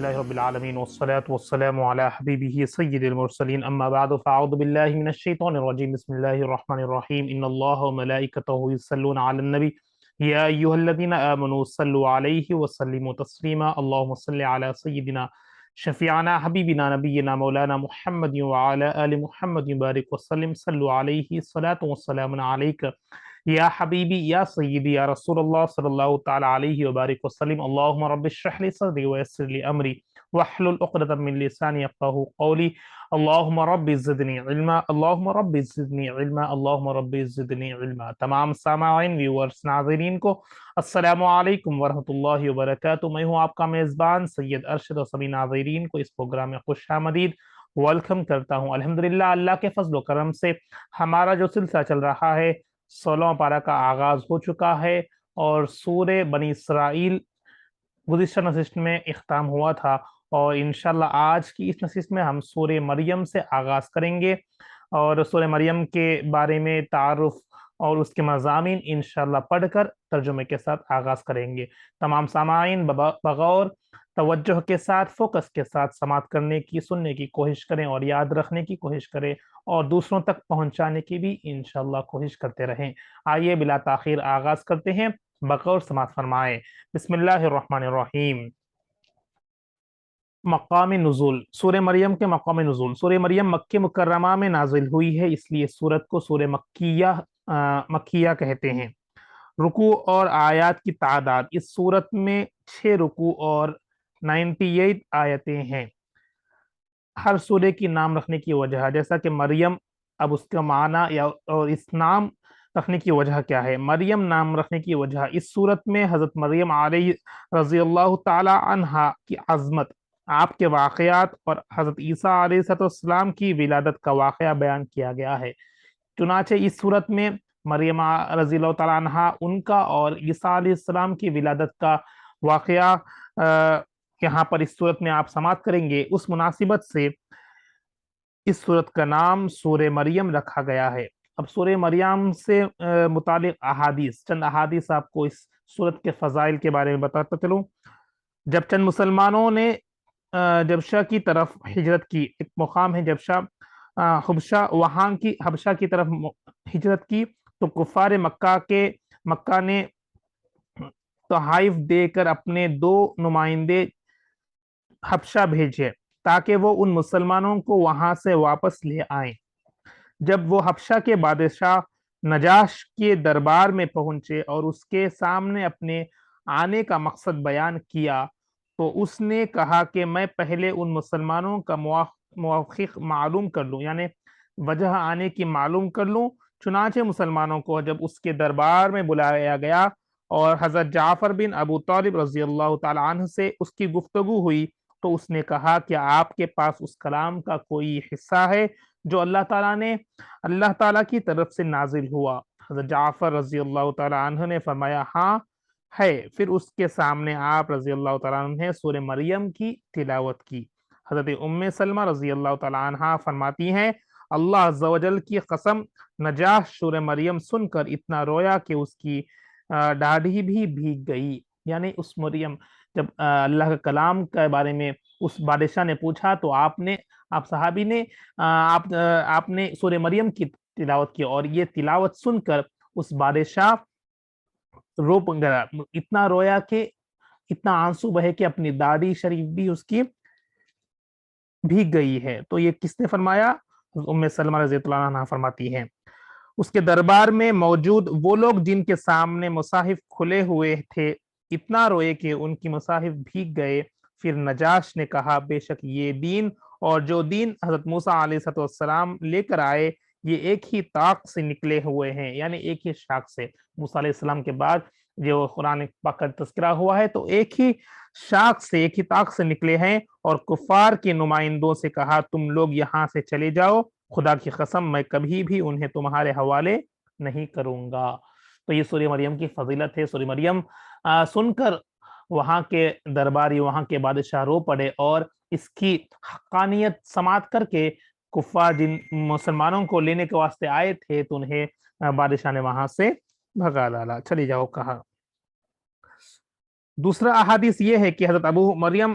للہ رب العالمین والصلاة والسلام علی حبیبہ سید المرسلین اما بعد فاعوذ باللہ من الشیطان الرجیم بسم اللہ الرحمن الرحیم ان اللہ وملائکتہ یصلون علی النبی یا ایھا الذین آمنوا صلوا علیہ وسلموا تسلیما اللہم صل علی سیدنا شفیعنا حبیبنا نبینا مولانا محمد وعلی آل محمد بارک وسلم صلوا علیہ الصلاة والسلام علیک یا حبیبی یا سیدی یا رسول اللہ صلی اللہ تعالی علیہ وبارک وسلم اللہم رب اشرح لی صدری ویسر لی امری واحلل عقدۃ من لسانی یفقہوا قولی اللہم رب زدنی علما اللہم رب زدنی علما اللہم رب زدنی علما۔ تمام سامعین ویورز ناظرین کو السلام علیکم ورحمۃ اللہ وبرکاتہ۔ میں ہوں آپ کا میزبان سید ارشد اور سبھی ناظرین کو اس پروگرام میں خوش آمدید ویلکم کرتا ہوں۔ الحمدللہ اللہ کے فضل و کرم سے ہمارا جو سلسلہ چل رہا ہے 16واں پارہ کا آغاز ہو چکا ہے اور سورہ بنی اسرائیل گزشتہ نشست میں اختتام ہوا تھا، اور انشاءاللہ آج کی اس نشست میں ہم سورہ مریم سے آغاز کریں گے اور سورہ مریم کے بارے میں تعارف اور اس کے مضامین انشاءاللہ پڑھ کر ترجمے کے ساتھ آغاز کریں گے۔ تمام سامعین بغور توجہ کے ساتھ فوکس کے ساتھ سماعت کرنے کی، سننے کی کوشش کریں اور یاد رکھنے کی کوشش کریں اور دوسروں تک پہنچانے کی بھی انشاءاللہ کوشش کرتے رہیں۔ آئیے بلا تاخیر آغاز کرتے ہیں، بغور سماعت فرمائیں۔ بسم اللہ الرحمن الرحیم۔ مقام نزول، سورہ مریم کے مقام نزول۔ سورہ مریم مکہ مکرمہ میں نازل ہوئی ہے، اس لیے سورت کو سورہ مکیہ کہتے ہیں۔ رکوع اور آیات کی تعداد، اس سورت میں 6 رکوع اور 98 آیتیں ہیں۔ ہر سورہ کی نام رکھنے کی وجہ، جیسا کہ مریم، اب اس کا معنی اور اس نام رکھنے کی وجہ کیا ہے؟ مریم نام رکھنے کی وجہ، اس سورت میں حضرت مریم علیہ رضی اللہ تعالی عنہا کی عظمت، آپ کے واقعات اور حضرت عیسیٰ علیہ السلام کی ولادت کا واقعہ بیان کیا گیا ہے۔ چنانچہ اس سورت میں مریم رضی اللہ تعالی عنہا ان کا اور عیسیٰ علیہ السلام کی ولادت کا واقعہ یہاں پر اس سورت میں آپ سماعت کریں گے۔ اس مناسبت سے اس سورت کا نام سورہ مریم رکھا گیا ہے۔ اب سورہ مریم سے متعلق احادیث، چند احادیث آپ کو اس سورت کے فضائل کے بارے میں بتاتا چلوں۔ جب چند مسلمانوں نے جبشہ کی طرف ہجرت کی، ایک مقام ہے جبشہ حبشہ، وہاں کی حبشہ کی طرف ہجرت کی، تو کفار مکہ نے تحائف دے کر اپنے 2 نمائندے حبشہ بھیجے تاکہ وہ ان مسلمانوں کو وہاں سے واپس لے آئیں۔ جب وہ حبشہ کے بادشاہ نجاش کے دربار میں پہنچے اور اس کے سامنے اپنے آنے کا مقصد بیان کیا تو اس نے کہا کہ میں پہلے ان مسلمانوں کا موافق معلوم کر لوں، یعنی وجہ آنے کی معلوم کر لوں۔ چنانچہ مسلمانوں کو جب اس کے دربار میں بلایا گیا اور حضرت جعفر بن ابو طالب رضی اللہ تعالی عنہ سے اس کی گفتگو ہوئی تو اس نے کہا کہ آپ کے پاس اس کلام کا کوئی حصہ ہے جو اللہ تعالیٰ کی طرف سے نازل ہوا؟ حضرت جعفر رضی اللہ تعالی عنہ نے فرمایا ہاں ہے۔ پھر اس کے سامنے آپ رضی اللہ تعالیٰ عنہ نے سورہ مریم کی تلاوت کی۔ حضرت ام سلمہ رضی اللہ تعالی عنہ فرماتی ہیں اللہ عز و جل کی قسم، نجاش سورہ مریم سن کر اتنا رویا کہ اس کی داڑھی بھی بھیگ گئی۔ یعنی اس مریم، جب اللہ کے کلام کے بارے میں اس بادشاہ نے پوچھا تو آپ صحابی نے آپ نے سورہ مریم کی تلاوت کی، اور یہ تلاوت سن کر اس بادشاہ رو گیا، اتنا رویا کہ اتنا آنسو بہے کہ اپنی داڑھی شریف بھی اس کی بھیگ گئی ہے۔ تو یہ کس نے فرمایا؟ ام سلمہ رضی اللہ عنہا فرماتی ہیں۔ اس کے دربار میں موجود وہ لوگ جن کے سامنے مصاحف کھلے ہوئے تھے اتنا روئے کہ ان کی مصاحف بھیگ گئے۔ پھر نجاش نے کہا بے شک یہ دین اور جو دین حضرت موسیٰ علیہ السلام لے کر آئے یہ ایک ہی طاق سے نکلے ہوئے ہیں، یعنی ایک ہی شاخ سے۔ موسیٰ علیہ السلام کے بعد جو قرآن پاک کا تذکرہ ہوا ہے تو ایک ہی شاخ سے، ایک ہی طاق سے نکلے ہیں۔ اور کفار کے نمائندوں سے کہا تم لوگ یہاں سے چلے جاؤ، خدا کی قسم میں کبھی بھی انہیں تمہارے حوالے نہیں کروں گا۔ تو یہ سورہ مریم کی فضیلت ہے۔ سورہ مریم سن کر وہاں کے درباری، وہاں کے بادشاہ رو پڑے، اور اس کی حقانیت سماعت کر کے کفار جن مسلمانوں کو لینے کے واسطے آئے تھے تو انہیں بادشاہ نے وہاں سے بھگا ڈالا، چلی جاؤ کہا۔ دوسرا احادیث یہ ہے کہ حضرت ابو مریم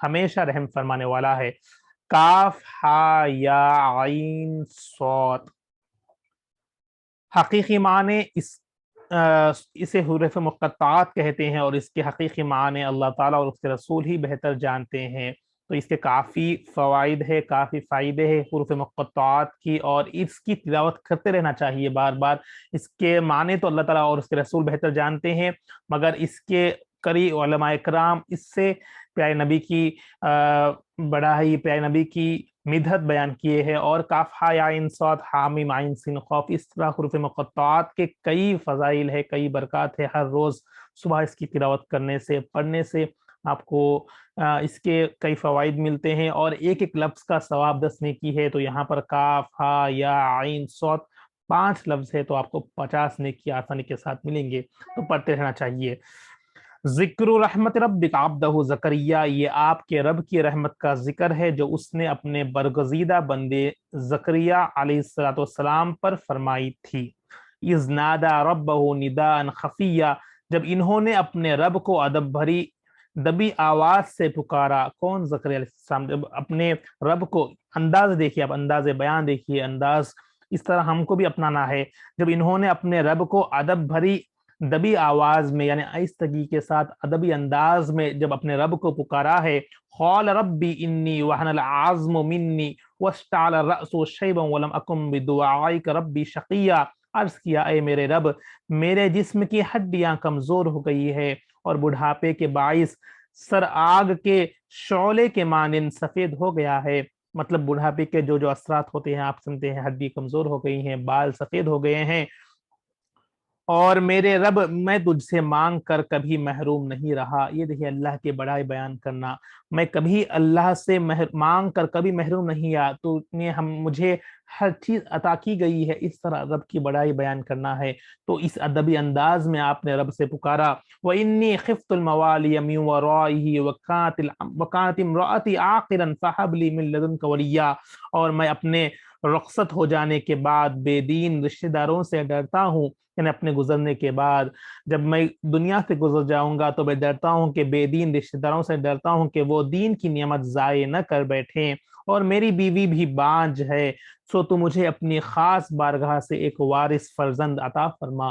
ہمیشہ رحم فرمانے والا ہے۔ کاف ہا یا عین صاد، حقیقی معنی اسے حروف مقطعات کہتے ہیں، اور اس کے حقیقی معنی اللہ تعالیٰ اور اس کے رسول ہی بہتر جانتے ہیں۔ تو اس کے کافی فوائد ہے، کافی فائدے ہیں حروف مقطعات کی، اور اس کی تلاوت کرتے رہنا چاہیے بار بار۔ اس کے معنی تو اللہ تعالیٰ اور اس کے رسول بہتر جانتے ہیں، مگر اس کے قری علماء کرام اس سے پیارے نبی کی بڑائی، پیارے نبی کی مدحت بیان کیے ہیں۔ اور کاف ہا یا عین صاد حامیم عین سین قاف، اس طرح حروف مقطعات کے کئی فضائل ہے، کئی برکات ہے۔ ہر روز صبح اس کی تلاوت کرنے سے، پڑھنے سے آپ کو اس کے کئی فوائد ملتے ہیں، اور ایک ایک لفظ کا ثواب 10 نیکی ہے۔ تو یہاں پر کاف ہا یا عین صاد 5 لفظ ہے، تو آپ کو 50 نیکی آسانی کے ساتھ ملیں گے، تو پڑھتے رہنا چاہیے۔ ذکر رحمت ربک عبدہ زکریا، یہ آپ کے رب کی رحمت کا ذکر ہے جو اس نے اپنے برگزیدہ بندے زکریا علیہ السلام پر فرمائی تھی۔ اذ نادا ربہ نداء خفیہ، جب انہوں نے اپنے رب کو ادب بھری دبی آواز سے پکارا۔ کون؟ زکریا علیہ السلام۔ جب اپنے رب کو، انداز دیکھیے آپ، انداز بیان دیکھیے، انداز اس طرح ہم کو بھی اپنانا ہے۔ جب انہوں نے اپنے رب کو ادب بھری دبی آواز میں، یعنی آہستگی کے ساتھ ادبی انداز میں جب اپنے رب کو پکارا ہے، قال ربی انی وہن العظم منی واشتعل الرأس شیبا ولم اکن بدعائک ربی شقیا، عرض کیا اے میرے رب، میرے جسم کی ہڈیاں کمزور ہو گئی ہے، اور بڑھاپے کے باعث سر آگ کے شعلے کے مانند سفید ہو گیا ہے۔ مطلب بڑھاپے کے جو جو اثرات ہوتے ہیں آپ سنتے ہیں، ہڈی کمزور ہو گئی ہیں، بال سفید ہو گئے ہیں، اور میرے رب میں تجھ سے مانگ کر کبھی محروم نہیں رہا۔ یہ دیکھیے اللہ کی بڑائی بیان کرنا، میں کبھی اللہ سے مانگ کر کبھی محروم نہیں آیا، تو نے مجھے ہر چیز عطا کی گئی ہے، اس طرح رب کی بڑائی بیان کرنا ہے۔ تو اس ادبی انداز میں آپ نے رب سے پکارا۔ وَإِنِّي خِفْتُ الْمَوَالِيَ مِن وَرَائِهِ وَكَانَتِ امْرَأَتِي عَاقِرًا فَهَبْ لِي مِن لَّدُنكَ وَلِيًّا، اور میں اپنے رخصت ہو جانے کے بعد بے دین رشتہ داروں سے ڈرتا ہوں، یعنی اپنے گزرنے کے بعد جب میں دنیا سے گزر جاؤں گا تو میں ڈرتا ہوں کہ بے دین رشتہ داروں سے ڈرتا ہوں کہ وہ دین کی نعمت ضائع نہ کر بیٹھیں، اور میری بیوی بھی بانجھ ہے، سو تو مجھے اپنی خاص بارگاہ سے ایک وارث فرزند عطا فرما۔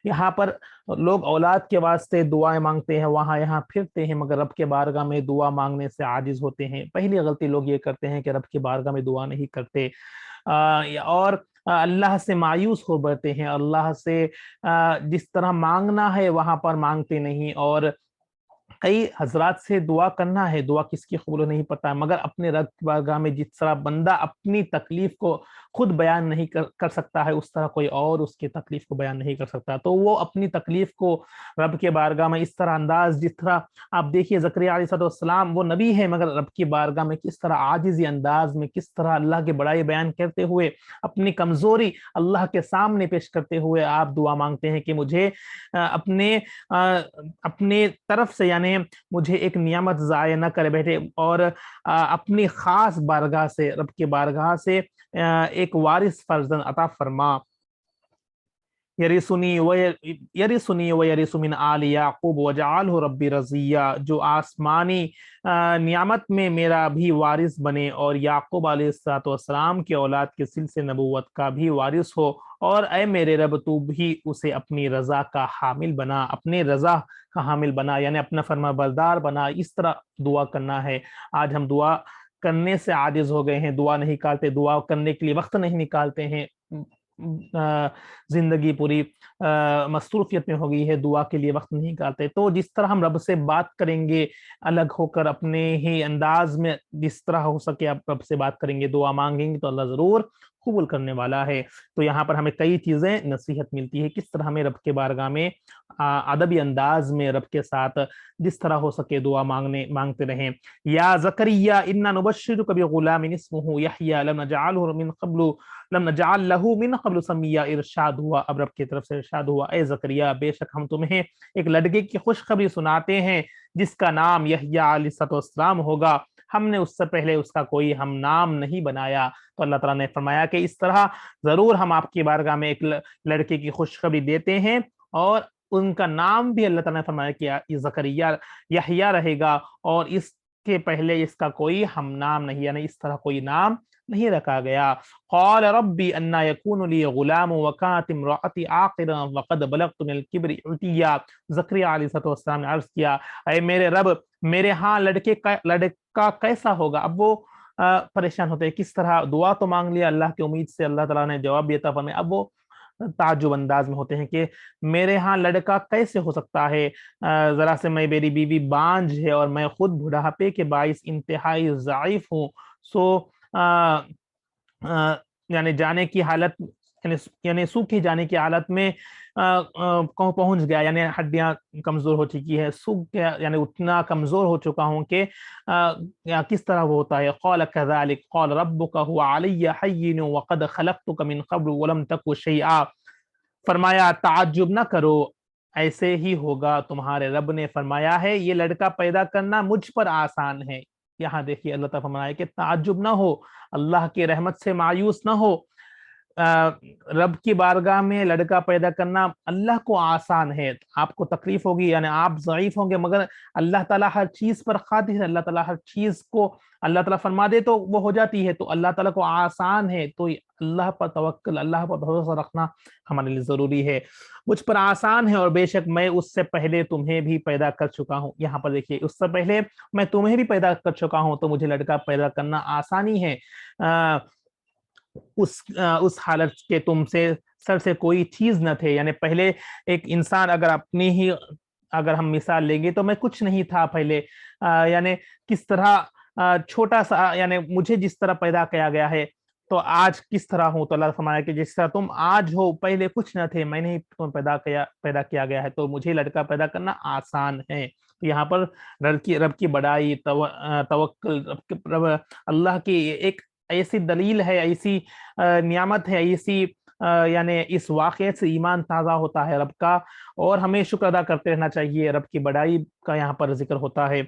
یہاں پر لوگ اولاد کے واسطے دعائیں مانگتے ہیں، وہاں یہاں پھرتے ہیں، مگر رب کے بارگاہ میں دعا مانگنے سے عاجز ہوتے ہیں۔ پہلی غلطی لوگ یہ کرتے ہیں کہ رب کی بارگاہ میں دعا نہیں کرتے، اور اللہ سے مایوس ہو بیٹھتے ہیں، اللہ سے جس طرح مانگنا ہے وہاں پر مانگتے نہیں۔ اور کئی حضرات سے دعا کرنا ہے، دعا کس کی قبول نہیں پتا، مگر اپنے رب کی بارگاہ میں جس طرح بندہ اپنی تکلیف کو خود بیان نہیں کر سکتا ہے، اس طرح کوئی اور اس کی تکلیف کو بیان نہیں کر سکتا، تو وہ اپنی تکلیف کو رب کے بارگاہ میں اس طرح انداز، جس طرح آپ دیکھیے زکریا علیہ السلام وہ نبی ہے، مگر رب کی بارگاہ میں کس طرح عاجزی انداز میں، کس طرح اللہ کی بڑائی بیان کرتے ہوئے، اپنی کمزوری اللہ کے سامنے پیش کرتے ہوئے آپ دعا مانگتے ہیں کہ مجھے اپنے طرف سے، یعنی مجھے ایک نعمت ضائع نہ کرے بیٹھے، اور اپنی خاص بارگاہ سے، رب کی بارگاہ سے ایک وارث فرزند عطا فرما۔ یرثنی ویرث من آل یعقوب وجعلہ ربی رضیہ، جو آسمانی نعمت میں میرا بھی وارث بنے، اور یعقوب علیہ السلام کے اولاد کے سلسلے نبوت کا بھی وارث ہو، اور اے میرے رب تو بھی اسے اپنی رضا کا حامل بنا، اپنے رضا کا حامل بنا، یعنی اپنا فرما بردار بنا۔ اس طرح دعا کرنا ہے۔ آج ہم دعا کرنے سے عاجز ہو گئے ہیں، دعا نہیں کرتے، دعا کرنے کے لیے وقت نہیں نکالتے ہیں، زندگی پوری مصروفیت میں ہو گئی ہے، دعا کے لیے وقت نہیں نکالتے۔ تو جس طرح ہم رب سے بات کریں گے الگ ہو کر، اپنے ہی انداز میں جس طرح ہو سکے آپ رب سے بات کریں گے، دعا مانگیں گے، تو اللہ ضرور قبول کرنے والا ہے۔ تو یہاں پر ہمیں کئی چیزیں نصیحت ملتی ہے، کس طرح ہمیں رب کے بارگاہ میں ادبی انداز میں رب کے ساتھ جس طرح ہو سکے دعا مانگتے رہیں۔ یا زکریا انا نبشرک بغلام اسمہ یحییٰ لم نجعل لہ من قبل سمیا، ارشاد ہوا، اب رب کی طرف سے ارشاد ہوا، اے زکریا بے شک ہم تمہیں ایک لڑکے کی خوشخبری سناتے ہیں جس کا نام یحییٰ علیہ السلام ہوگا، ہم نے اس سے پہلے اس کا کوئی ہم نام نہیں بنایا۔ تو اللہ تعالیٰ نے فرمایا کہ اس طرح ضرور ہم آپ کی بارگاہ میں ایک لڑکے کی خوشخبری دیتے ہیں، اور ان کا نام بھی اللہ تعالیٰ نے فرمایا کہ زکریا یحییٰ رہے گا، اور اس کے پہلے اس کا کوئی ہم نام نہیں، یعنی اس طرح کوئی نام نہیں رکھا گیا۔ قال ربی انا یکون لی غلام وکانت امرأتی عاقرا وقد بلغت من الکبر عتیا۔ زکریا علیہ السلام نے عرض کیا، اے میرے رب، میرے ہاں لڑکا کیسا ہوگا؟ اب وہ پریشان ہوتے ہیں، کس طرح دعا تو مانگ لیا اللہ کی امید سے، اللہ تعالیٰ نے جواب بھی عطا فرمایا، اب وہ تعجب انداز میں ہوتے ہیں کہ میرے ہاں لڑکا کیسے ہو سکتا ہے؟ ذرا سے میری بیوی بانجھ ہے اور میں خود بڑھاپے کے باعث انتہائی ضعیف ہوں۔ سو یعنی جانے کی حالت، یعنی سوکھے جانے کی حالت میں پہنچ گیا، یعنی ہڈیاں کمزور ہو چکی ہے، سوکھ گیا، یعنی اتنا کمزور ہو چکا ہوں کہ کس طرح وہ ہوتا ہے۔ قال كذلك قال ربك هو علي حين وقد خلقتك من قبل ولم تك شيئا۔ فرمایا تعجب نہ کرو، ایسے ہی ہوگا، تمہارے رب نے فرمایا ہے یہ لڑکا پیدا کرنا مجھ پر آسان ہے۔ یہاں دیکھیے اللہ تعالیٰ فرمایا کہ تعجب نہ ہو، اللہ کی رحمت سے مایوس نہ ہو، رب کی بارگاہ میں لڑکا پیدا کرنا اللہ کو آسان ہے۔ آپ کو تکلیف ہوگی، یعنی آپ ضعیف ہوں گے، مگر اللہ تعالیٰ ہر چیز پر قادر ہے، اللہ تعالیٰ ہر چیز کو اللہ تعالیٰ فرما دے تو وہ ہو جاتی ہے، تو اللہ تعالیٰ کو آسان ہے، تو اللہ پر توکل، اللہ پر بھروسہ رکھنا ہمارے لیے ضروری ہے۔ مجھ پر آسان ہے اور بے شک میں اس سے پہلے تمہیں بھی پیدا کر چکا ہوں۔ یہاں پر دیکھیے، اس سے پہلے میں تمہیں بھی پیدا کر چکا ہوں، تو مجھے لڑکا پیدا کرنا آسانی ہے۔ اس حالت کے تم سے سر سے کوئی چیز نہ تھے، یعنی پہلے ایک انسان اگر ہم مثال لیں گے تو میں کچھ نہیں تھا پہلے، یعنی کس طرح چھوٹا سا، یعنی مجھے جس طرح پیدا کیا گیا ہے تو آج کس طرح ہوں، تو اللہ نے فرمایا کہ جس طرح تم آج ہو پہلے کچھ نہ تھے، میں نے تم پیدا کیا گیا ہے، تو مجھے لڑکا پیدا کرنا آسان ہے۔ یہاں پر رب کی بڑائی، توکل، اللہ کی ایک ایسی دلیل ہے، ایسی نعمت ہے، ایسی یعنی اس واقعے سے ایمان تازہ ہوتا ہے رب کا، اور ہمیں شکر ادا کرتے رہنا چاہیے۔ رب کی بڑائی کا یہاں پر ذکر ہوتا ہے،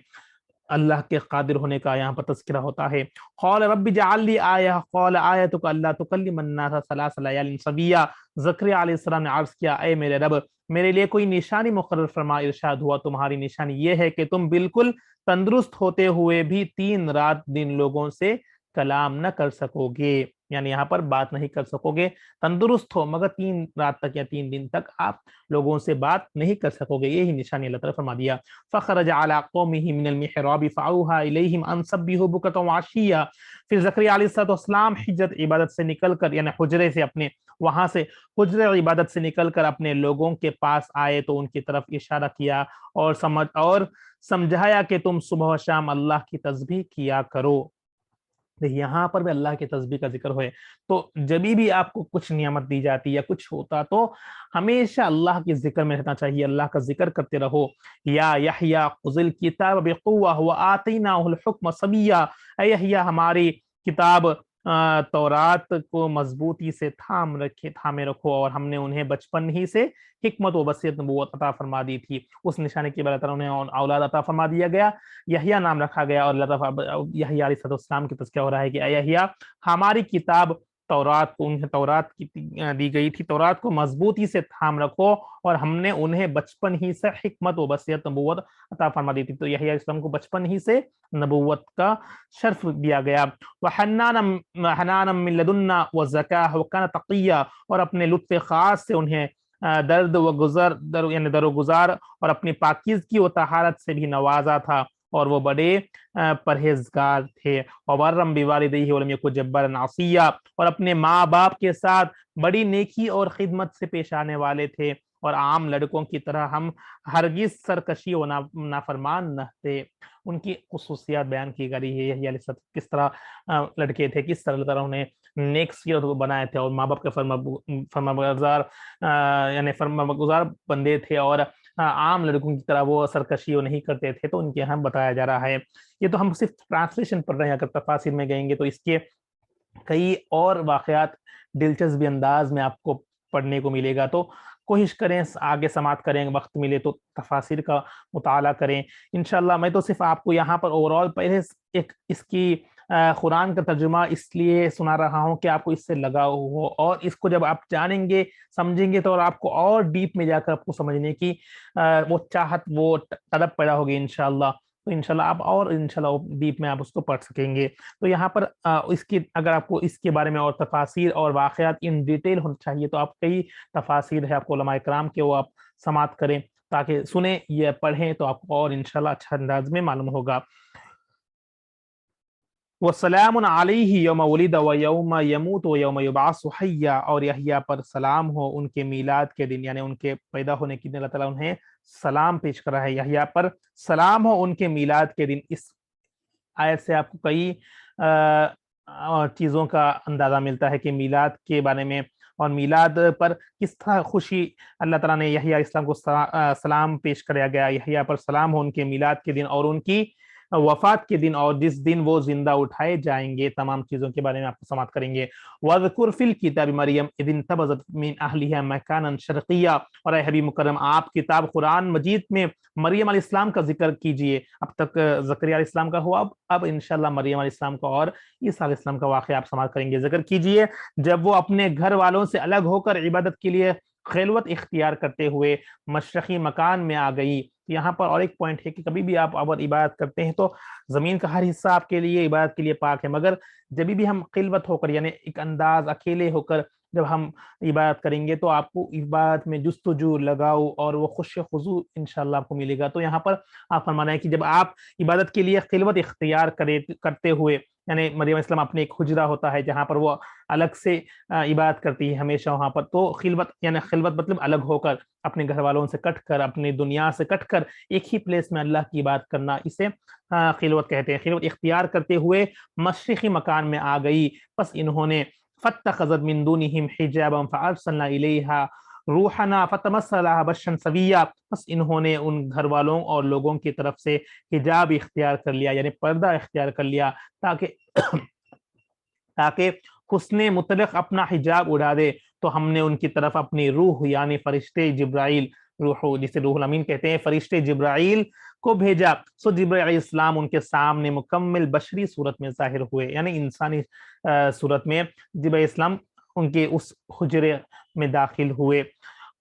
اللہ کے قادر ہونے کا یہاں پر تذکرہ ہوتا ہے۔ قال رب اجعل لی آیہ قال آیتک الا تکلم الناس ثلاث لیال سویا۔ زکریا علیہ السلام نے عرض کیا، اے میرے رب، میرے لیے کوئی نشانی مقرر فرما۔ ارشاد ہوا، تمہاری نشانی یہ ہے کہ تم بالکل تندرست ہوتے ہوئے بھی 3 رات دن لوگوں سے کلام نہ کر سکو گے، یعنی یہاں پر بات نہیں کر سکو گے، تندرست ہو مگر 3 رات تک یا 3 دن تک آپ لوگوں سے بات نہیں کر سکو گے، یہی نشانی اللہ تعالیٰ فرما دیا۔ فخرج على قومه من المحراب فاوحى اليهم ان سبحوا بكرة وعشيا۔ پھر زکریا علیہ السلام حجت عبادت سے نکل کر، یعنی حجرے سے، اپنے وہاں سے حجرے عبادت سے نکل کر اپنے لوگوں کے پاس آئے تو ان کی طرف اشارہ کیا اور سمجھایا کہ تم صبح و شام اللہ کی تسبیح کیا کرو۔ یہاں پر بھی اللہ کی تسبیح کا ذکر ہوئے، تو جبھی بھی آپ کو کچھ نعمت دی جاتی یا کچھ ہوتا تو ہمیشہ اللہ کے ذکر میں رہنا چاہیے، اللہ کا ذکر کرتے رہو۔ یا یحییٰ خذ الکتاب بقوہ وآتیناہ الحکم صبیا، اے یحییٰ ہماری کتاب تورات کو مضبوطی سے تھامے رکھو، اور ہم نے انہیں بچپن ہی سے حکمت و بصیرت نبوت عطا فرما دی تھی۔ اس نشانے کی بارے انہیں اولاد عطا فرما دیا گیا، یحییٰ نام رکھا گیا، اور اللہ تعالیٰ یحییٰ علیہ السلام کی تذکرہ ہو رہا ہے کہ اے یحییٰ ہماری کتاب تورات کو، انہیں تورات کی دی گئی تھی، تورات کو مضبوطی سے تھام رکھو، اور ہم نے انہیں بچپن ہی سے حکمت و بصیرت نبوت عطا فرما دی تھی۔ تو یحییٰ علیہ السلام کو بچپن ہی سے نبوت کا شرف دیا گیا۔ وحنانا من لدنا وزکاہ وکان تقیہ، اور اپنے لطف خاص سے انہیں درد و گزار اور اپنی پاکیزگی و طہارت سے بھی نوازا تھا، اور وہ بڑے پرہیزگار تھے۔ وبرم بوالدیہ ولم یکن جبارا عصیا، اور اپنے ماں باپ کے ساتھ بڑی نیکی اور خدمت سے پیش آنے والے تھے، اور عام لڑکوں کی طرح ہم ہرگز سرکشی و نافرمان نہ تھے۔ ان کی خصوصیات بیان کی گئی ہے، یحییٰ علیہ السلام کس طرح لڑکے تھے، کس طرح اللہ تعالیٰ انہیں نیک سیرت کو بنائے تھے، اور ماں باپ کے فرمانبردار بندے تھے، اور عام لڑکوں کی طرح وہ سرکشی نہیں کرتے تھے، تو ان کے ہم بتایا جا رہا ہے۔ یہ تو ہم صرف ٹرانسلیشن پڑھ رہے ہیں، اگر تفاسیر میں گئیں گے تو اس کے کئی اور واقعات دلچسپ انداز میں آپ کو پڑھنے کو ملے گا، تو کوشش کریں آگے سماعت کریں، وقت ملے تو تفاسیر کا مطالعہ کریں انشاءاللہ۔ میں تو صرف آپ کو یہاں پر اوورال پہلے ایک اس کی قرآن کا ترجمہ اس لیے سنا رہا ہوں کہ آپ کو اس سے لگاؤ ہو، اور اس کو جب آپ جانیں گے سمجھیں گے تو اور آپ کو اور ڈیپ میں جا کر آپ کو سمجھنے کی وہ چاہت، وہ طلب پیدا ہوگی انشاءاللہ۔ تو انشاءاللہ آپ اور انشاءاللہ ڈیپ میں آپ اس کو پڑھ سکیں گے۔ تو یہاں پر اس کی اگر آپ کو اس کے بارے میں اور تفاسیر اور واقعات ان ڈیٹیل ہونا چاہیے تو آپ کئی تفاسیر ہے آپ کو علماء کرام کے، وہ آپ سماعت کریں، تاکہ سنیں یا پڑھیں تو آپ کو اور انشاءاللہ اچھا انداز میں معلوم ہوگا۔ وسلام علیہ یوم ولد و یوم یموت و یوم یبعث حیا، اور یحییٰ پر سلام ہو ان کے میلاد کے دن، یعنی ان کے پیدا ہونے کے دن اللہ تعالیٰ انہیں سلام پیش کرا ہے، یحییٰ پر سلام ہو ان کے میلاد کے دن۔ اس آیت سے آپ کو کئی چیزوں کا اندازہ ملتا ہے کہ میلاد کے بارے میں، اور میلاد پر کس طرح خوشی اللہ تعالیٰ نے یحییٰ علیہ السلام کو سلام پیش کرایا گیا، یحییٰ پر سلام ہو ان کے میلاد کے دن اور ان کی وفات کے دن، اور جس دن وہ زندہ اٹھائے جائیں گے، تمام چیزوں کے بارے میں آپ کو سماعت کریں گے۔ وَاذْكُرْ فِي الْكِتَابِ مَرْيَمَ إِذِ انتَبَذَتْ مِنْ أَهْلِهَا مَكَانًا شَرْقِيًّا، اور اے حبیب مکرم آپ کتاب قرآن مجید میں مریم علیہ السلام کا ذکر کیجئے۔ اب تک زکریا علیہ السلام کا ہوا، اب انشاءاللہ مریم علیہ السلام کا اور عیسیٰ علیہ السلام کا واقعہ آپ سماعت کریں گے۔ ذکر کیجئے جب وہ اپنے گھر والوں سے الگ ہو کر عبادت کے لیے خلوت اختیار کرتے ہوئے مشرقی مکان میں آ گئی۔ یہاں پر اور ایک پوائنٹ ہے کہ کبھی بھی آپ اگر عبادت کرتے ہیں تو زمین کا ہر حصہ آپ کے لیے عبادت کے لیے پاک ہے، مگر جب بھی ہم خلوت ہو کر، یعنی ایک انداز اکیلے ہو کر جب ہم عبادت کریں گے تو آپ کو عبادت میں جستجو لگاؤ اور وہ خوش خضوع انشاءاللہ آپ کو ملے گا۔ تو یہاں پر آپ فرمانا ہے کہ جب آپ عبادت کے لیے خلوت اختیار کرتے ہوئے، یعنی مریم علیہ السلام اپنے ایک حجرہ ہوتا ہے جہاں پر وہ الگ سے عبادت کرتی ہے ہمیشہ وہاں پر، تو خلوت یعنی خلوت مطلب الگ ہو کر، اپنے گھر والوں سے کٹ کر، اپنی دنیا سے کٹ کر ایک ہی پلیس میں اللہ کی عبادت کرنا، اسے خلوت کہتے ہیں۔ خلوت اختیار کرتے ہوئے مشرقی مکان میں آ گئی، پس انہوں نے فاتخذت من دونہم حجابا فارسلنا الیہا روحنا فتمثل لها بشرا سویا، بس انہوں نے ان گھر والوں اور لوگوں کی طرف سے حجاب اختیار کر لیا، یعنی پردہ اختیار کر لیا، تاکہ حسن مطلق اپنا حجاب اڑا دے، تو ہم نے ان کی طرف اپنی روح یعنی فرشتے جبرائیل، جسے روح الامین کہتے ہیں، فرشتے جبرائیل کو بھیجا۔ سو جبرائیل علیہ السلام ان کے سامنے مکمل بشری صورت میں ظاہر ہوئے، یعنی انسانی صورت میں جبرائیل علیہ السلام ان کے اس حجرے میں داخل ہوئے۔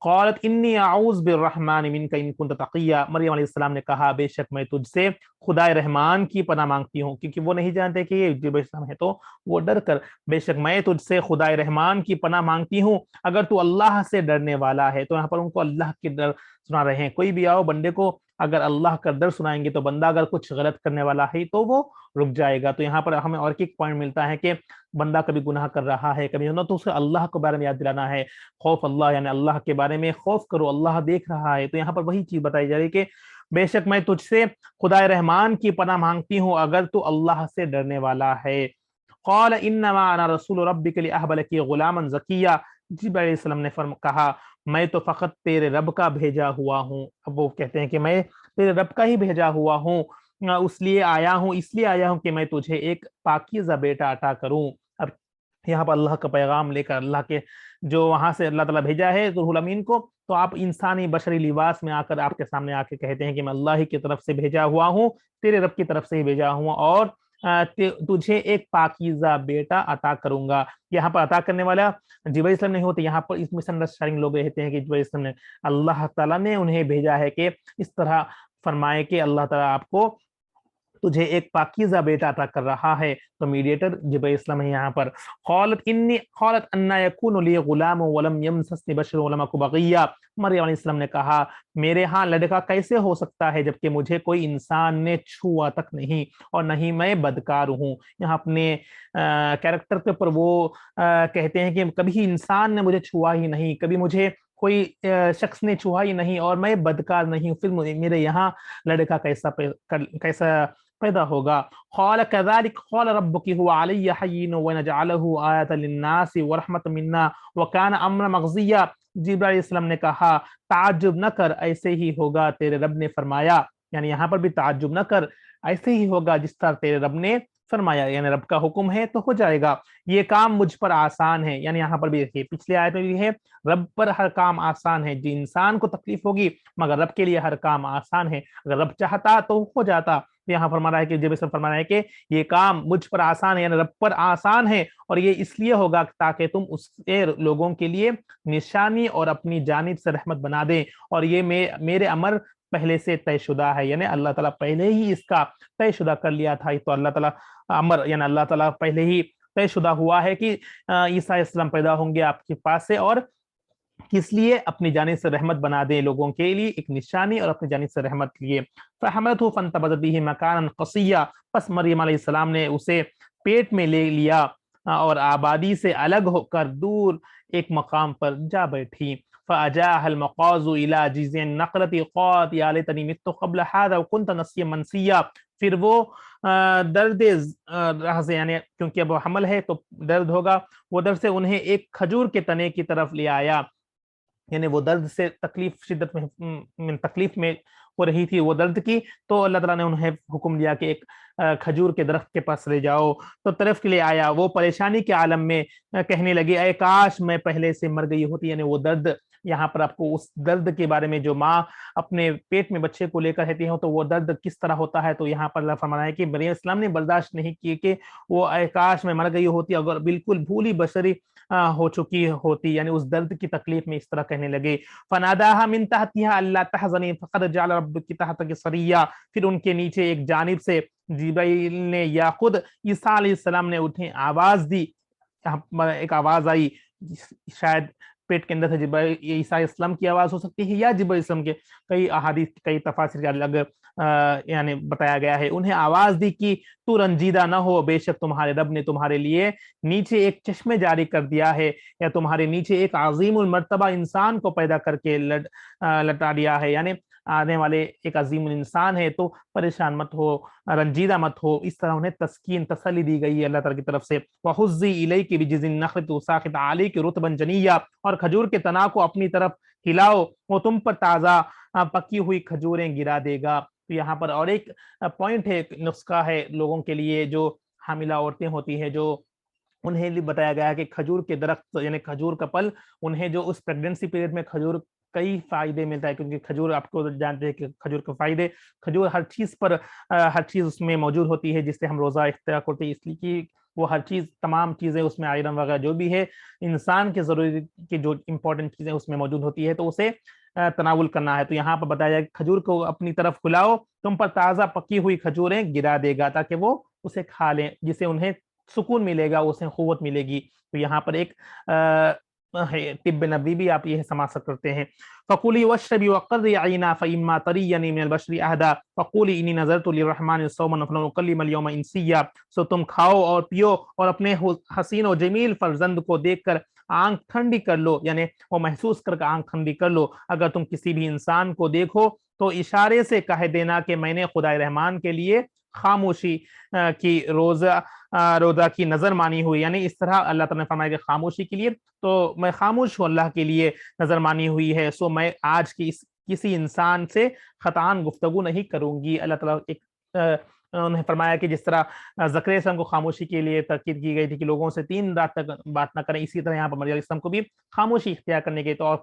قالت انی اعوذ بالرحمن منک ان کنت تقیا، مریم علیہ السلام نے کہا بے شک میں تجھ سے خدائے رحمان کی پناہ مانگتی ہوں، کیونکہ وہ نہیں جانتے کہ یہ جبرائیل السلام ہے، تو وہ ڈر کر بے شک میں تجھ سے خدائے رحمان کی پناہ مانگتی ہوں اگر تو اللہ سے ڈرنے والا ہے۔ تو یہاں پر ان کو اللہ کے ڈر سنا رہے ہیں۔ کوئی بھی آؤ بندے کو اگر اللہ کا ڈر سنائیں گے تو بندہ اگر کچھ غلط کرنے والا ہے تو وہ رک جائے گا۔ تو یہاں پر ہمیں اور ایک پوائنٹ ملتا ہے کہ بندہ کبھی گناہ کر رہا ہے، کبھی تو اسے اللہ کے بارے میں یاد دلانا ہے، خوف اللہ، یعنی اللہ کے بارے میں خوف کرو، اللہ دیکھ رہا ہے۔ تو یہاں پر وہی چیز بتائی جا رہی ہے کہ بے شک میں تجھ سے خدائے رحمان کی پناہ مانگتی ہوں اگر تو اللہ سے ڈرنے والا ہے۔ قال انما انا رسول ربک لاہب لک غلاما زکیا، جبرائیل علیہ السلام نے کہا میں تو فقط تیرے رب کا بھیجا ہوا ہوں۔ اب وہ کہتے ہیں کہ میں تیرے رب کا ہی بھیجا ہوا ہوں، اس لیے آیا ہوں کہ میں تجھے ایک پاکیزہ بیٹا عطا کروں۔ اب یہاں پر اللہ کا پیغام لے کر، اللہ کے جو وہاں سے اللہ تعالیٰ بھیجا ہے روح الامین کو، تو آپ انسانی بشری لباس میں آ کر آپ کے سامنے آ کے کہتے ہیں کہ میں اللہ ہی کی طرف سے بھیجا ہوا ہوں، تیرے رب کی طرف سے ہی بھیجا ہوں، اور تجھے ایک پاکیزہ بیٹا عطا کروں گا۔ یہاں پر عطا کرنے والا جبرائیل السلام نہیں ہوتے، یہاں پر اس مس انڈرسٹینڈنگ لوگ رہتے ہیں کہ جبرائیل السلام نے، اللہ تعالیٰ نے انہیں بھیجا ہے کہ اس طرح فرمائے کہ اللہ تعالیٰ آپ کو تجھے ایک پاکیزہ بیٹا عطا کر رہا ہے، تو میڈیٹر جبرائیل السلام ہے یہاں پر۔ قالت انا یکون لی غلام ولم یمسسنی بشر ولم اک بغیا، مریم علیہ السلام نے کہا میرے ہاں لڑکا کیسے ہو سکتا ہے جبکہ مجھے کوئی انسان نے چھوا تک نہیں اور نہ ہی میں بدکار ہوں۔ یہاں اپنے کیریکٹر کے اوپر وہ کہتے ہیں کہ کبھی انسان نے مجھے چھوا ہی نہیں، کبھی مجھے کوئی شخص نے چھوا ہی نہیں، اور میں بدکار نہیں ہوں، پھر میرے یہاں لڑکا کیسا پیدا ہوگا۔ قال كذلك قال ربك هو علي حين ونجعله آية للناس ورحمة منا وكان امرا مقضيا، جبرائیل علیہ السلام نے کہا تعجب نہ کر، ایسے ہی ہوگا، تیرے رب نے فرمایا، یعنی یہاں پر بھی تعجب نہ کر، ایسے ہی ہوگا جس طرح تیرے رب نے فرمایا، یعنی رب کا حکم ہے تو ہو جائے گا، یہ کام مجھ پر آسان ہے۔ یعنی یہاں پر بھی دیکھیے پچھلے آیت میں بھی ہے رب پر ہر کام آسان ہے، جی انسان کو تکلیف ہوگی مگر رب کے لیے ہر کام آسان ہے، اگر رب چاہتا تو ہو جاتا۔ یہاں فرمانا ہے کہ جب اسے فرمانا ہے کہ یہ کام مجھ پر آسان ہے، یعنی رب پر آسان ہے، اور یہ اس لیے ہوگا تاکہ تم اس سے لوگوں کے لیے نشانی اور اپنی جانب سے رحمت بنا دیں، اور یہ میرے امر پہلے سے طے شدہ ہے، یعنی اللہ تعالیٰ پہلے ہی اس کا طے شدہ کر لیا تھا، تو اللہ تعالیٰ امر یعنی اللہ تعالیٰ پہلے ہی طے شدہ ہوا ہے کہ عیسیٰ علیہ السلام پیدا ہوں گے آپ کے پاس سے، اور کس لیے؟ اپنی جانب سے رحمت بنا دیں لوگوں کے لیے، ایک نشانی اور اپنی جانب سے رحمت لیے۔ فحملته فانتبذت به مکانا قصیا، پس مریم علیہ السلام نے اسے پیٹ میں لے لیا اور آبادی سے الگ ہو کر دور ایک مقام پر جا بیٹھی۔ فأجاءها المخاض إلى جذع النخلة قالت يا ليتني مت قبل هذا وكنت نسيا منسيا، پھر وہ درد راہ سے یعنی کیونکہ اب وہ حمل ہے تو درد ہوگا، وہ درد سے انہیں ایک کھجور کے تنے کی طرف لے آیا، یعنی وہ درد سے تکلیف شدت میں تکلیف میں ہو رہی تھی وہ درد کی، تو اللہ تعالیٰ نے انہیں حکم دیا کہ ایک کھجور کے درخت کے پاس لے جاؤ، تو طرف کے لیے آیا، وہ پریشانی کے عالم میں کہنے لگی اے کاش میں پہلے سے مر گئی ہوتی، یعنی وہ درد، یہاں پر آپ کو اس درد کے بارے میں جو ماں اپنے پیٹ میں بچے کو لے کر رہتی ہے تو وہ درد کس طرح ہوتا ہے، تو یہاں پر اللہ فرمایا ہے کہ مریم اسلام نے برداشت نہیں کی کہ وہ اے کاش میں مر گئی ہوتی، اگر بالکل بھولی بشری ہو چکی ہوتی، یعنی اس درد کی تکلیف میں اس طرح کہنے لگے۔ فناداها من تحتها الا تحزني فقد جعل ربك تحتك سريا، پھر ان کے نیچے ایک جانب سے جبرائیل نے یا خود عیسیٰ علیہ السلام نے انہیں آواز دی، ایک آواز آئی، شاید پیٹ کے اندر سے جبرائیل عیسیٰ علیہ السلام کی آواز ہو سکتی ہے یا جبرائیل علیہ السلام کے، کئی احادیث کئی تفاسیر کے الگ یعنی بتایا گیا ہے، انہیں آواز دی کہ تو رنجیدہ نہ ہو، بے شک تمہارے رب نے تمہارے لیے نیچے ایک چشمے جاری کر دیا ہے، یا تمہارے نیچے ایک عظیم المرتبہ انسان کو پیدا کر کے لٹا دیا ہے، یعنی آنے والے ایک عظیم انسان ہے، تو پریشان مت ہو، رنجیدہ مت ہو، اس طرح انہیں تسکین تسلی دی گئی ہے اللہ تعالیٰ کی طرف سے۔ وَحُزِّي إِلَيْكِ بِجِذْعِ النَّخْلِ تُسَاقِطْ عَلَيْكِ رُطْبًا جَنِيًّا، اور کھجور کے تنا کو اپنی طرف ہلاؤ، وہ تم پر تازہ پکی ہوئی کھجوریں گرا دے گا۔ تو یہاں پر اور ایک پوائنٹ ہے، ایک نسخہ ہے لوگوں کے لیے جو حاملہ عورتیں ہوتی ہیں، جو انہیں بھی بتایا گیا ہے کہ کھجور کے درخت یعنی کھجور کا پل، انہیں جو اس پریگننسی پیریڈ میں کھجور کئی فائدے ملتا ہے، کیونکہ کھجور آپ کو جانتے ہیں کہ کھجور کے فائدے، کھجور ہر چیز پر ہر چیز اس میں موجود ہوتی ہے جس سے ہم روزہ افطار کرتے ہیں، اس لیے کہ وہ ہر چیز تمام چیزیں اس میں آئرن وغیرہ جو بھی ہے انسان کے ضروری کی جو امپورٹنٹ چیزیں اس میں موجود ہوتی ہے تو اسے تناول کرنا ہے۔ تو یہاں پر بتایا جائے کھجور کو اپنی طرف کھلاؤ، تم پر تازہ پکی ہوئی کھجوریں گرا دے گا تاکہ وہ اسے کھا لیں، جسے انہیں سکون ملے گا، اسے قوت ملے گی۔ تو یہاں پر ایک طب نبی بھی آپ یہ سماعت کرتے ہیں۔ فَقُولِي وَاشْرَبِي وَقَرِّي عَيْنًا فَإِمَّا تَرِيَّنِي مِنَ الْبَشَرِ أَحَدًا فَقُولِي إِنِّي نَذَرْتُ لِلرَّحْمَٰنِ صَوْمًا فَلَنْ أُكَلِّمَ الْيَوْمَ إِنسِيًّا، سو تم کھاؤ اور پیو اور اپنے حسین و جمیل فرزند کو دیکھ کر آنکھ ٹھنڈی کر لو، یعنی وہ محسوس کر کے آنکھ ٹھنڈی کر لو، اگر تم کسی بھی انسان کو دیکھو تو اشارے سے کہہ دینا کہ میں نے خدائے رحمان کے لیے خاموشی کی روزہ کی نظر مانی ہوئی، یعنی اس طرح اللہ تعالیٰ نے فرمایا کہ خاموشی کے لیے، تو میں خاموش ہوں اللہ کے لیے نظر مانی ہوئی ہے، سو میں آج کی کسی انسان سے خطان گفتگو نہیں کروں گی۔ اللہ تعالیٰ ایک انہوں نے فرمایا کہ جس طرح زکریا علیہ السلام کو خاموشی کے لیے تاکید کی گئی تھی کہ لوگوں سے 3 رات تک بات نہ کریں، اسی طرح یہاں پر مریم علیہ السلام کو بھی خاموشی اختیار کرنے کے تو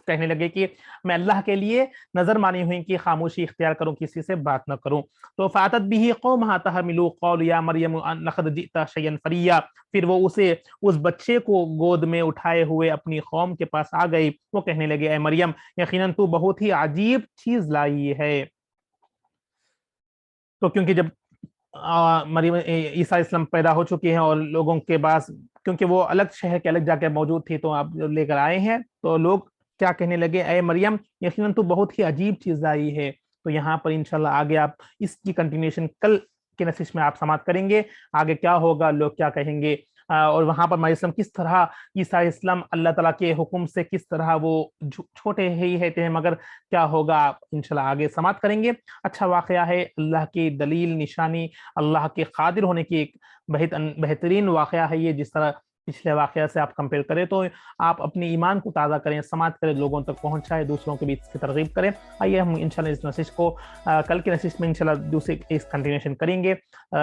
کہنے لگے کہ میں اللہ کے لیے نظر مانی ہوئی کہ خاموشی اختیار کروں، کسی سے بات نہ کروں۔ تو فاتت به قومها تحملوا قالوا یا مریم لقد جئت شیئا فریا، پھر وہ اس بچے کو گود میں اٹھائے ہوئے اپنی قوم کے پاس آ گئی، وہ کہنے لگے اے مریم یقیناً تو بہت ہی عجیب چیز لائی ہے۔ تو کیونکہ جب مریم عیسیٰ علیہ السلام پیدا ہو چکے ہیں اور لوگوں کے پاس کیونکہ وہ الگ شہر کے الگ جا کے موجود تھی تو آپ لے کر آئے ہیں، تو لوگ کیا کہنے لگے اے مریم یقیناً تو بہت ہی عجیب چیز آئی ہے۔ تو یہاں پر انشاءاللہ آگے آپ اس کی کنٹینیوشن کل کے نشست میں آپ سماعت کریں گے، آگے کیا ہوگا، لوگ کیا کہیں گے، اور وہاں پر مریم اسلام کس طرح عیسیٰ علیہ السلام اللہ تعالیٰ کے حکم سے کس طرح وہ چھوٹے ہی رہتے ہیں مگر کیا ہوگا، آپ انشاءاللہ آگے سماعت کریں گے۔ اچھا واقعہ ہے، اللہ کی دلیل نشانی، اللہ کے قادر ہونے کی ایک بہترین واقعہ ہے یہ، جس طرح پچھلے واقعہ سے آپ کمپیئر کریں تو آپ اپنے ایمان کو تازہ کریں، سماعت کریں، لوگوں تک پہنچائیں، دوسروں کے بیچ کی ترغیب کریں۔ آئیے ہم انشاءاللہ اس نشست کو کل کے نشست میں انشاءاللہ دوسری اس کنٹینیوشن کریں گے۔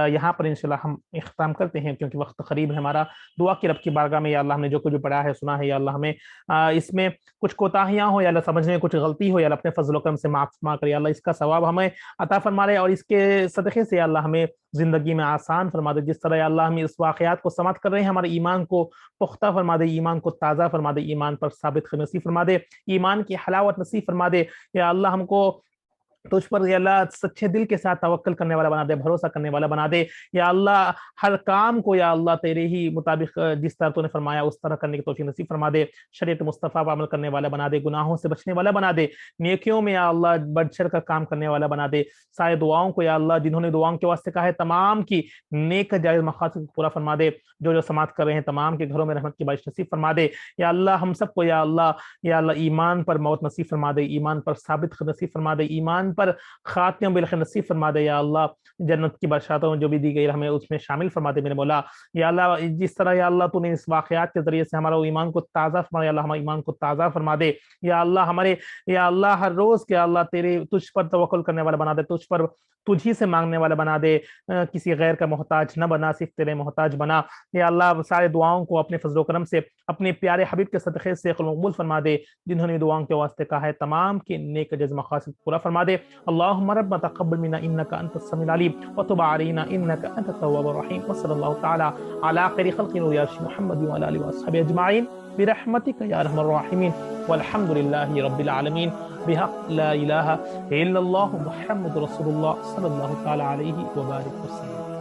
یہاں پر انشاءاللہ ہم اختتام کرتے ہیں کیونکہ وقت قریب ہے ہمارا۔ دعا کی رب کی بارگاہ میں یا اللہ ہم نے جو کچھ پڑھا ہے سنا ہے یا اللہ ہمیں اس میں کچھ کوتاہیاں ہو یا اللہ سمجھنے میں کچھ غلطی ہو یا اللہ اپنے فضل و کرم سے معاف فرما کر یا اللہ اس کا ثواب ہمیں عطا فرما دے، اور اس کے صدقے سے یا اللہ ہمیں زندگی میں آسان فرما دے، جس طرح یا اللہ ہم اس واقعات کو سماعت کر رہے ہیں ہمارے ایمان کو پختہ فرما دے، ایمان کو تازہ فرما دے، ایمان پر ثابت نصیب فرما دے، ایمان کی حلاوت نصیب فرما دے، یا اللہ ہم کو تو اس پر یا اللہ سچے دل کے ساتھ توکل کرنے والا بنا دے، بھروسہ کرنے والا بنا دے یا اللہ، ہر کام کو یا اللہ تیرے ہی مطابق جس طرح تو نے فرمایا اس طرح کرنے کی توفیق نصیب فرما دے، شریعت مصطفیٰ پر عمل کرنے والا بنا دے، گناہوں سے بچنے والا بنا دے، نیکیوں میں یا اللہ بڑھ چڑھ کر کام کرنے والا بنا دے، سارے دعاؤں کو یا اللہ جنہوں نے دعاؤں کے واسطے کہا ہے تمام کی نیک جائز مقاصد کو پورا فرما دے، جو سماعت کر رہے ہیں تمام کے گھروں میں رحمت کی بارش نصیب فرما دے یا اللہ، ہم سب کو یا اللہ ایمان پر موت نصیب فرما دے، ایمان پر ثابت نصیب فرما دے، ایمان پر خاتمہ بالخیر نصیب فرما دے یا اللہ، جنت کی برشاتوں جو بھی دی گئی ہمیں اس میں شامل فرما دے میرے مولا یا اللہ، جس طرح یا اللہ تو نے اس واقعات کے ذریعے سے ہمارا ایمان کو تازہ فرما یا اللہ، ہمارے ایمان کو تازہ فرما دے یا اللہ، ہمارے یا اللہ ہر روز کے اللہ تیرے تجھ پر توکل کرنے والا بنا دے، تجھ ہی سے مانگنے والا بنا دے، کسی غیر کا محتاج نہ بنا، صرف تیرے محتاج بنا یا اللہ، سارے دعاؤں کو اپنے فضل و کرم سے اپنے پیارے حبیب کے صدقے سے قبول فرما دے، جنہوں نے دعاؤں کے واسطے کہا ہے تمام کے نیک جائز مقاصد پورا فرما دے۔ اللهم ربنا تقبل منا انك انت السميع العليم وتب علينا انك انت التواب الرحيم، وصلى الله تعالى على خير خلق وياش محمد وعلى اله واصحابه اجمعين برحمتك يا ارحم الراحمين، والحمد لله رب العالمين، بحق لا اله الا الله محمد رسول الله صلى الله تعالى عليه وبارك وسلم۔